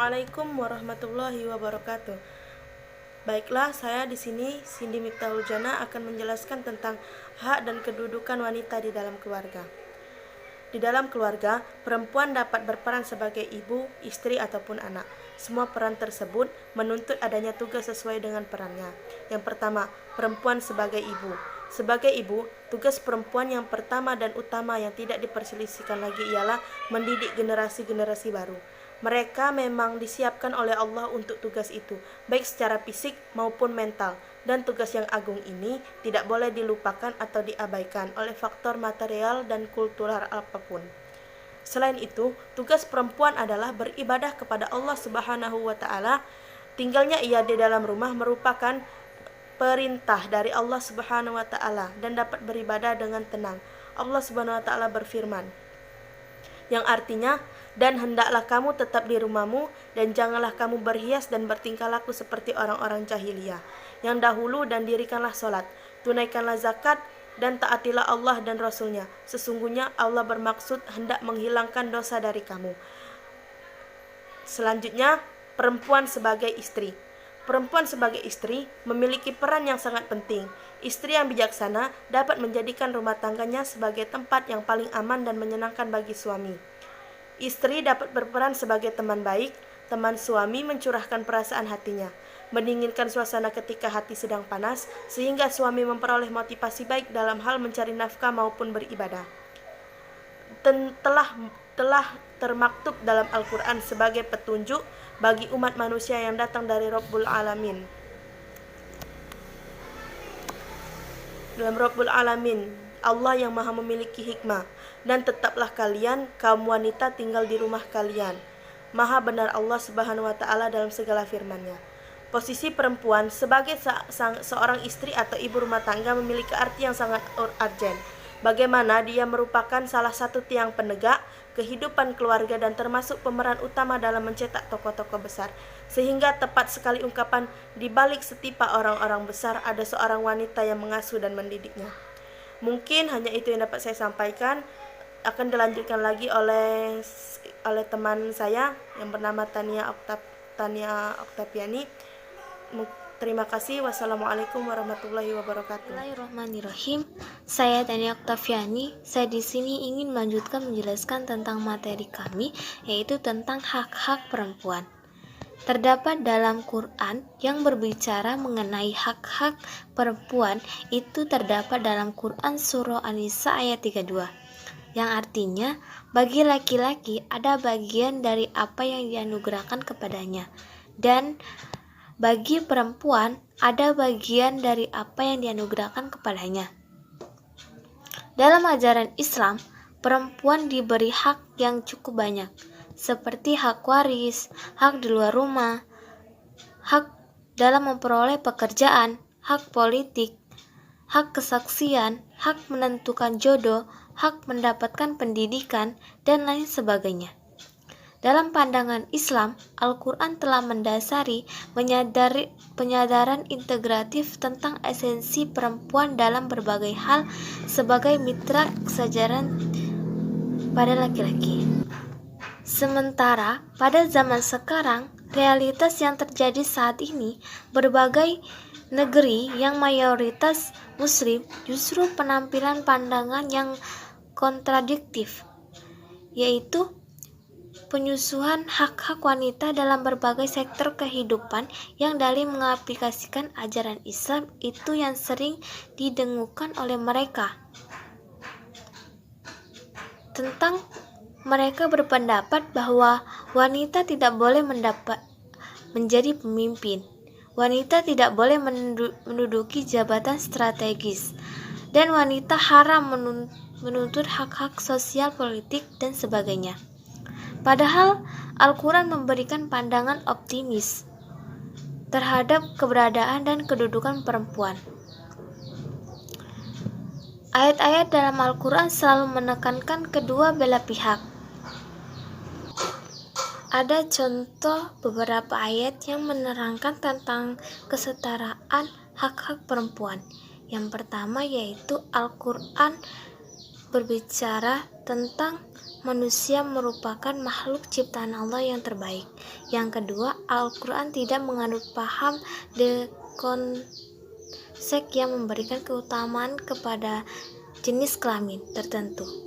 Assalamualaikum warahmatullahi wabarakatuh. Baiklah, saya di sini Cindy Miftahul Jana akan menjelaskan tentang hak dan kedudukan wanita di dalam keluarga. Di dalam keluarga, perempuan dapat berperan sebagai ibu, istri, ataupun anak. Semua peran tersebut menuntut adanya tugas sesuai dengan perannya. Yang pertama, perempuan sebagai ibu. Sebagai ibu, tugas perempuan yang pertama dan utama yang tidak diperselisihkan lagi ialah mendidik generasi-generasi baru. Mereka memang disiapkan oleh Allah untuk tugas itu, baik secara fisik maupun mental, dan tugas yang agung ini tidak boleh dilupakan atau diabaikan oleh faktor material dan kultural apapun. Selain itu, tugas perempuan adalah beribadah kepada Allah Subhanahu wa Ta'ala. Tinggalnya ia di dalam rumah merupakan perintah dari Allah Subhanahu wa Ta'ala dan dapat beribadah dengan tenang. Allah Subhanahu wa Ta'ala berfirman, yang artinya, dan hendaklah kamu tetap di rumahmu, dan janganlah kamu berhias dan bertingkah laku seperti orang-orang jahiliyah yang dahulu, dan dirikanlah sholat, tunaikanlah zakat, dan taatilah Allah dan Rasulnya. Sesungguhnya Allah bermaksud hendak menghilangkan dosa dari kamu. Selanjutnya, perempuan sebagai istri. Perempuan sebagai istri memiliki peran yang sangat penting. Istri yang bijaksana dapat menjadikan rumah tangganya sebagai tempat yang paling aman dan menyenangkan bagi suami. Istri dapat berperan sebagai teman baik. Teman suami mencurahkan perasaan hatinya, mendinginkan suasana ketika hati sedang panas, sehingga suami memperoleh motivasi baik dalam hal mencari nafkah maupun beribadah. Telah termaktub dalam Al-Quran sebagai petunjuk bagi umat manusia yang datang dari Rabbul Alamin. Dalam Rabbul Alamin, Allah yang maha memiliki hikmah. Dan tetaplah kalian, kaum wanita, tinggal di rumah kalian. Maha benar Allah Subhanahu wa Ta'ala dalam segala firman-Nya. Posisi perempuan sebagai seorang istri atau ibu rumah tangga memiliki arti yang sangat urgent. Bagaimana dia merupakan salah satu tiang penegak kehidupan keluarga dan termasuk pemeran utama dalam mencetak tokoh-tokoh besar. Sehingga tepat sekali ungkapan, di balik setiap orang-orang besar ada seorang wanita yang mengasuh dan mendidiknya. Mungkin hanya itu yang dapat saya sampaikan. Akan dilanjutkan lagi oleh teman saya yang bernama Tania Oktaviani. Terima kasih. Wassalamualaikum warahmatullahi wabarakatuh. Bismillahirrahmanirrahim. Saya Tania Oktaviani. Saya di sini ingin melanjutkan menjelaskan tentang materi kami, yaitu tentang hak-hak perempuan. Terdapat dalam Quran yang berbicara mengenai hak-hak perempuan. Itu terdapat dalam Quran Surah An-Nisa ayat 32, yang artinya bagi laki-laki ada bagian dari apa yang dianugerahkan kepadanya, dan bagi perempuan ada bagian dari apa yang dianugerahkan kepadanya. Dalam ajaran Islam, perempuan diberi hak yang cukup banyak, seperti hak waris, hak di luar rumah, hak dalam memperoleh pekerjaan, hak politik, hak kesaksian, hak menentukan jodoh, hak mendapatkan pendidikan, dan lain sebagainya. Dalam pandangan Islam, Al-Quran telah mendasari penyadaran integratif tentang esensi perempuan dalam berbagai hal sebagai mitra kesejaran pada laki-laki. Sementara pada zaman sekarang, realitas yang terjadi saat ini, berbagai negeri yang mayoritas Muslim justru penampilan pandangan yang kontradiktif, yaitu penyusuhan hak-hak wanita dalam berbagai sektor kehidupan yang dalih mengaplikasikan ajaran Islam itu yang sering didengungkan oleh mereka. Tentang mereka berpendapat bahwa wanita tidak boleh menjadi pemimpin, wanita tidak boleh menduduki jabatan strategis, dan wanita haram menuntut hak-hak sosial, politik, dan sebagainya. Padahal Al-Quran memberikan pandangan optimis terhadap keberadaan dan kedudukan perempuan. Ayat-ayat dalam Al-Quran selalu menekankan kedua belah pihak. Ada contoh beberapa ayat yang menerangkan tentang kesetaraan hak-hak perempuan. Yang pertama yaitu Al-Quran berbicara tentang manusia merupakan makhluk ciptaan Allah yang terbaik. Yang kedua, Al-Quran tidak menganut paham dekonsek yang memberikan keutamaan kepada jenis kelamin tertentu.